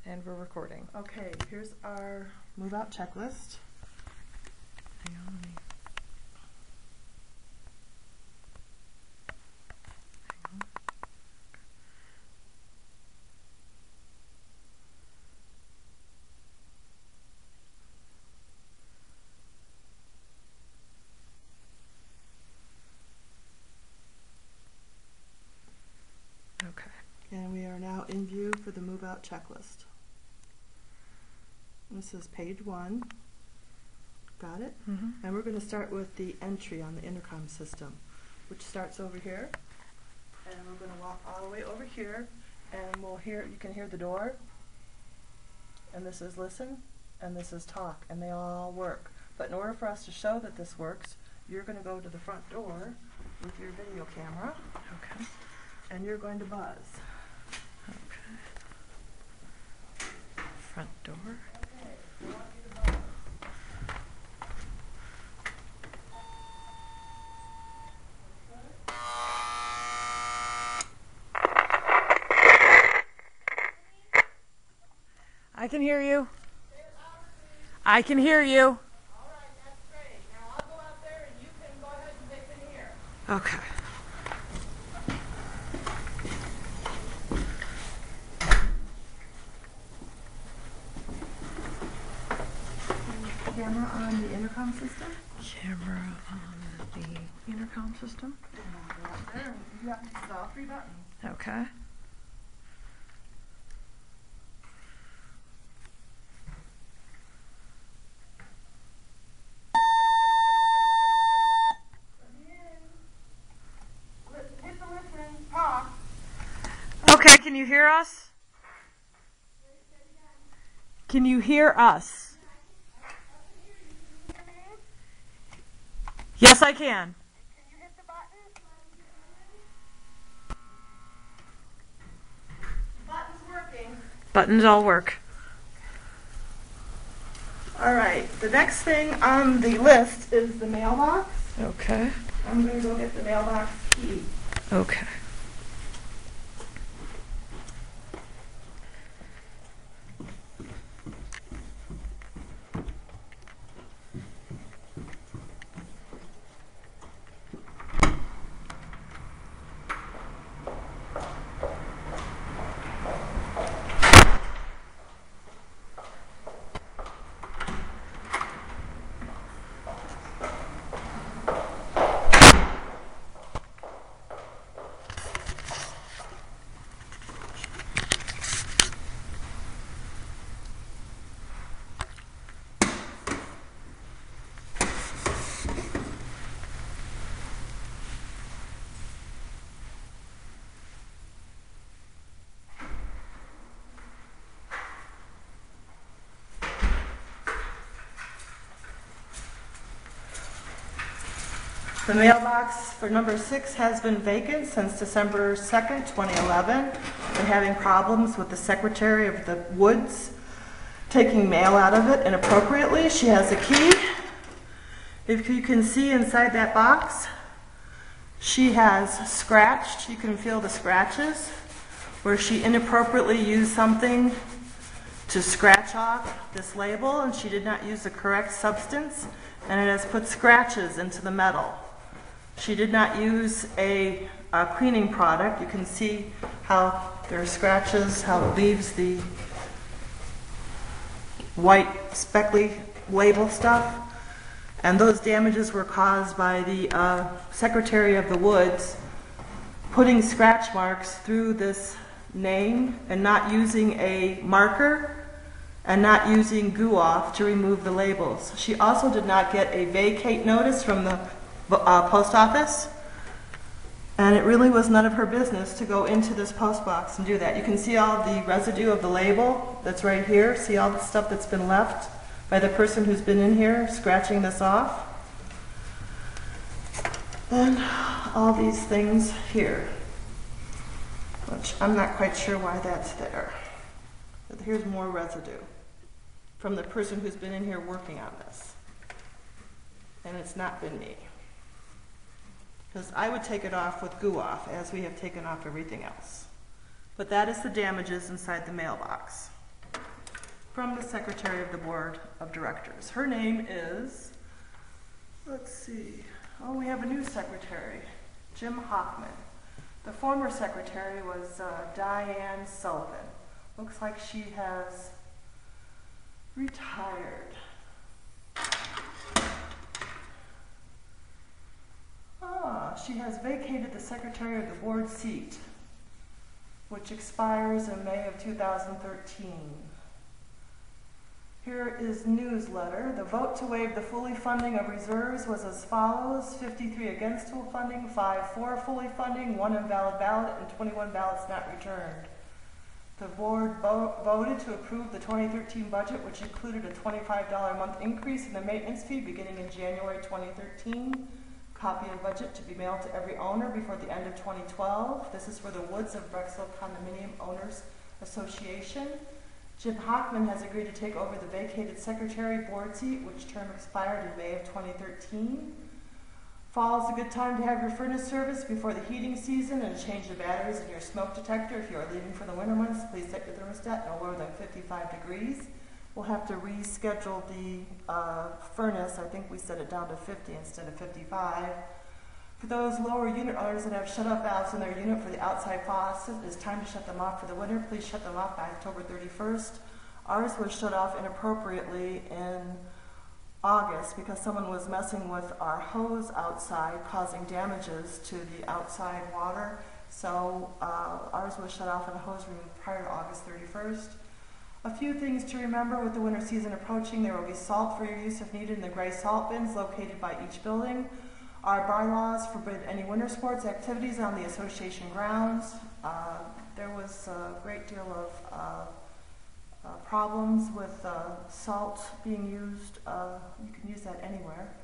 And we're recording. Okay, here's our move out checklist. Hang on, let me. Hang on. Okay. And we are now in view for the move out checklist. This is page 1. Got it? Mm-hmm. And we're going to start with the entry on the intercom system, which starts over here. And we're going to walk all the way over here, and you can hear the door. And this is listen, and this is talk, and they all work. But in order for us to show that this works, you're going to go to the front door with your video camera. Okay. And you're going to buzz. Okay. Front door. I can hear you. I can hear you. All right, that's great. Now I'll go out there and you can go ahead and take in here. Okay. Camera on the intercom system. Camera on the intercom system. And I'll go out there and you have to use all 3 buttons. Okay. Hit the listen, talk. Okay, can you hear us? Can you hear us? Yes, I can. Can you hit the button? Button's working. Buttons all work. All right, the next thing on the list is the mailbox. Okay. I'm going to go get the mailbox key. Okay. The mailbox for number 6 has been vacant since December 2nd, 2011. Been having problems with the Secretary of the Woods taking mail out of it inappropriately. She has a key. If you can see inside that box, she has scratched, you can feel the scratches, where she inappropriately used something to scratch off this label, and she did not use the correct substance, and it has put scratches into the metal. She did not use a cleaning product. You can see how there are scratches, how it leaves the white speckly label stuff. And those damages were caused by the Secretary of the Woods putting scratch marks through this name and not using a marker and not using Goo Off to remove the labels. She also did not get a vacate notice from the post office, and it really was none of her business to go into this post box and do that. You can see all the residue of the label that's right here. See all the stuff that's been left by the person who's been in here scratching this off. And all these things here, which I'm not quite sure why that's there. But here's more residue from the person who's been in here working on this. And it's not been me. Because I would take it off with Goo Off, as we have taken off everything else. But that is the damages inside the mailbox. from the Secretary of the Board of Directors. Her name is, let's see, oh, we have a new secretary, Jim Hockman. The former secretary was Diane Sullivan. Looks like she has retired. She has vacated the Secretary of the Board seat, which expires in May of 2013. Here is newsletter. The vote to waive the fully funding of reserves was as follows: 53 against full funding, 5 for fully funding, 1 invalid ballot, and 21 ballots not returned. The board voted to approve the 2013 budget, which included a $25 a month increase in the maintenance fee beginning in January 2013. Copy of budget to be mailed to every owner before the end of 2012. This is for the Woods of Brecksville Condominium Owners Association. Jim Hockman has agreed to take over the vacated secretary board seat, which term expired in May of 2013. Fall is a good time to have your furnace service before the heating season and change the batteries in your smoke detector. If you are leaving for the winter months, please set your thermostat no lower than 55 degrees. We'll have to reschedule the furnace. I think we set it down to 50 instead of 55. For those lower unit owners that have shut-off valves in their unit for the outside faucet, it's time to shut them off for the winter. Please shut them off by October 31st. Ours was shut off inappropriately in August because someone was messing with our hose outside, causing damages to the outside water. So ours was shut off in a hose room prior to August 31st. A few things to remember with the winter season approaching: there will be salt for your use if needed in the gray salt bins located by each building. Our bylaws forbid any winter sports activities on the association grounds. There was a great deal of problems with salt being used. You can use that anywhere,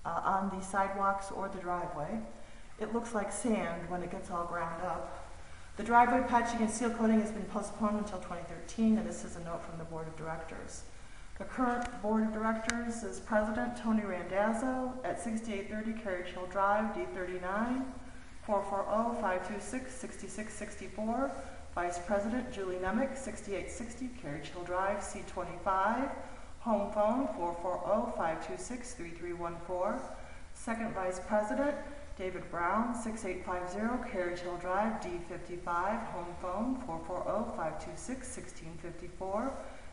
on the sidewalks or the driveway. It looks like sand when it gets all ground up. The driveway patching and seal coating has been postponed until 2013, and this is a note from the Board of Directors. The current Board of Directors is President Tony Randazzo at 6830 Carriage Hill Drive, D39, 440-526-6664. Vice President Julie Nemec, 6860 Carriage Hill Drive, C25. Home phone 440-526-3314. Second Vice President David Brown, 6850 Carriage Hill Drive, D55. Home phone 440-526-1654.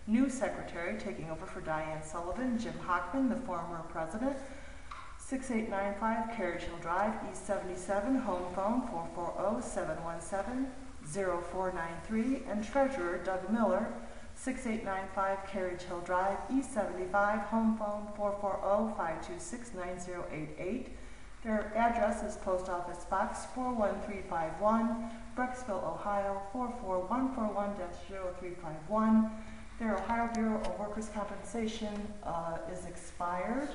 New Secretary taking over for Diane Sullivan, Jim Hockman, the former President, 6895 Carriage Hill Drive, E77. Home phone 440-717-0493. And Treasurer Doug Miller, 6895 Carriage Hill Drive, E75. Home phone 440-526-9088. Their address is Post Office Box 41351, Brecksville, Ohio 44141-0351. Their Ohio Bureau of Workers' Compensation is expired.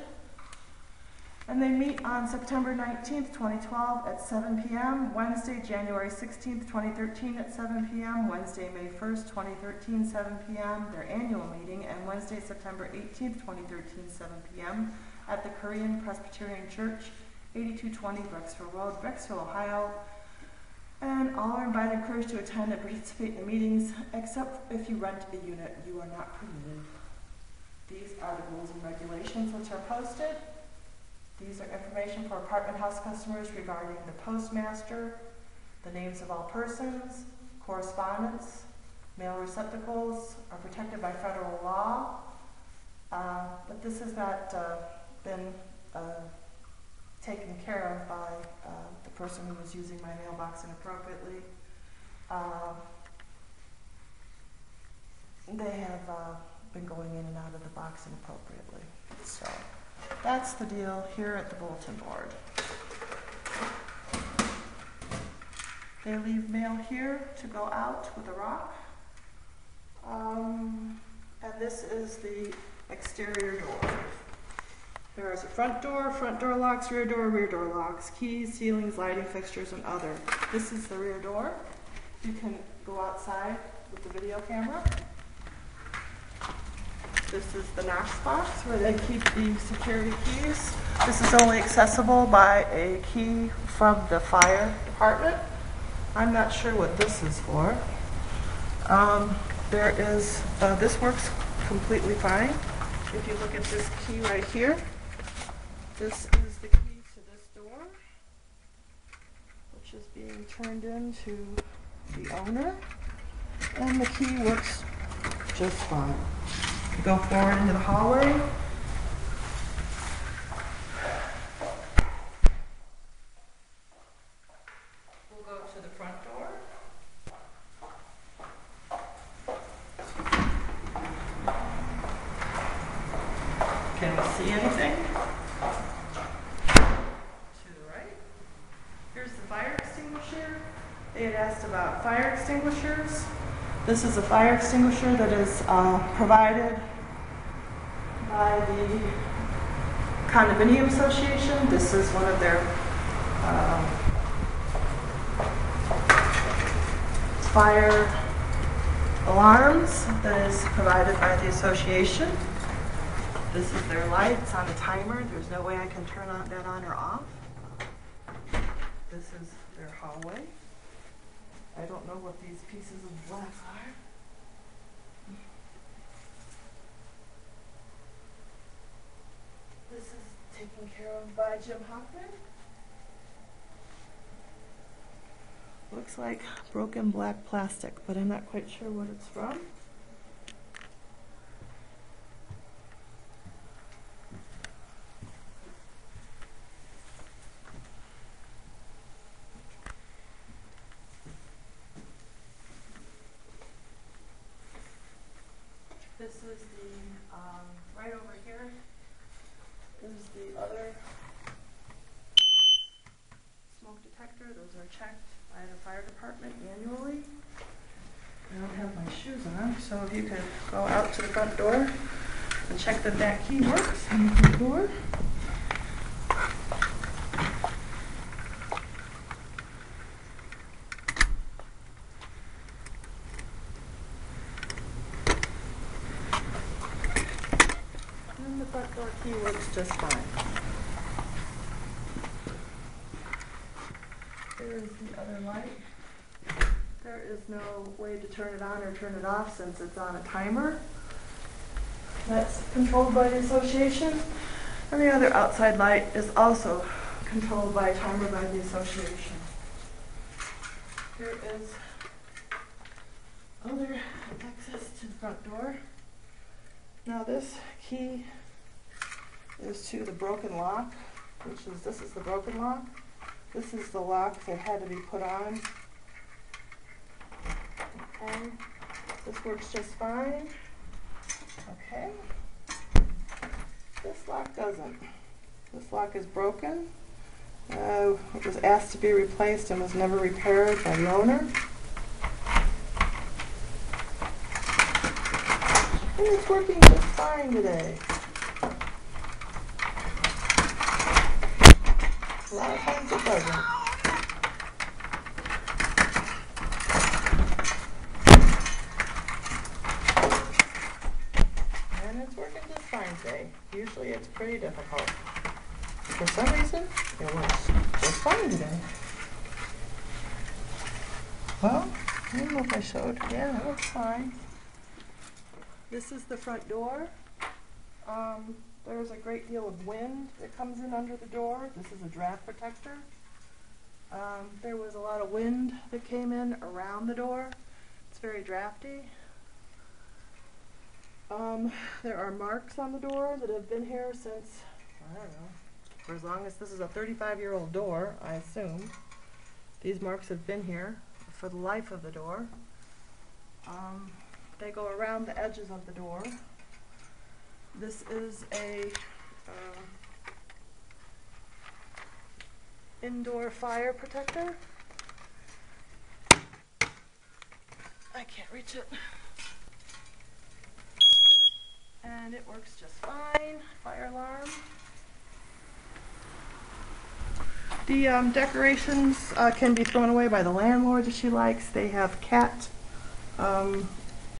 And they meet on September 19th, 2012 at 7 p.m., Wednesday, January 16th, 2013 at 7 p.m., Wednesday, May 1st, 2013, 7 p.m., their annual meeting, and Wednesday, September 18th, 2013, 7 p.m. at the Korean Presbyterian Church, 8220 Brecksville Road, Brecksville, Ohio. And all are invited and encouraged to attend and participate in the meetings, except if you rent a unit, you are not permitted. These are the rules and regulations which are posted. These are information for apartment house customers regarding the postmaster, the names of all persons, correspondence, mail receptacles are protected by federal law, but this has not been taken care of by the person who was using my mailbox inappropriately. They have been going in and out of the box inappropriately. So that's the deal here at the bulletin board. They leave mail here to go out with a rock. And this is the exterior door. There is a front door locks, rear door locks, keys, ceilings, lighting fixtures, and other. This is the rear door. You can go outside with the video camera. This is the Knox box where they keep the security keys. This is only accessible by a key from the fire department. I'm not sure what this is for. There is, this works completely fine. If you look at this key right here, this is the key to this door, which is being turned into the owner, and the key works just fine. You go forward into the hallway. We'll go to the front door. Can we see anything? To the right. Here's the fire extinguisher. They had asked about fire extinguishers. This is a fire extinguisher that is provided by the Condominium Association. This is one of their fire alarms that is provided by the association. This is their light. It's on a timer. There's no way I can turn that on or off. This is their hallway. I don't know what these pieces of glass are. This is taken care of by Jim Hoffman. Looks like broken black plastic, but I'm not quite sure what it's from. This is the, right over here is the other smoke detector. Those are checked by the fire department annually. I don't have my shoes on, so if you could go out to the front door and check that that key works on the front door. And the front door key works just fine. There is the other light. There is no way to turn it on or turn it off since it's on a timer. That's controlled by the association. And the other outside light is also controlled by a timer by the association. Here is other access to the front door. Now this key is to the broken lock, this is the broken lock. This is the lock that had to be put on. Okay, this works just fine. Okay, this lock doesn't. This lock is broken. It was asked to be replaced and was never repaired by the owner. And it's working just fine today. A lot of times it doesn't. And it's working just fine today. Usually it's pretty difficult. For some reason, it works just fine today. Well, I don't know if I showed. Yeah, it looks fine. This is the front door. There's a great deal of wind that comes in under the door. This is a draft protector. There was a lot of wind that came in around the door. It's very drafty. There are marks on the door that have been here since, I don't know, for as long as this is a 35-year-old door, I assume. These marks have been here for the life of the door. They go around the edges of the door. This is a indoor fire protector. I can't reach it. And it works just fine. Fire alarm. The decorations can be thrown away by the landlord if she likes. They have cat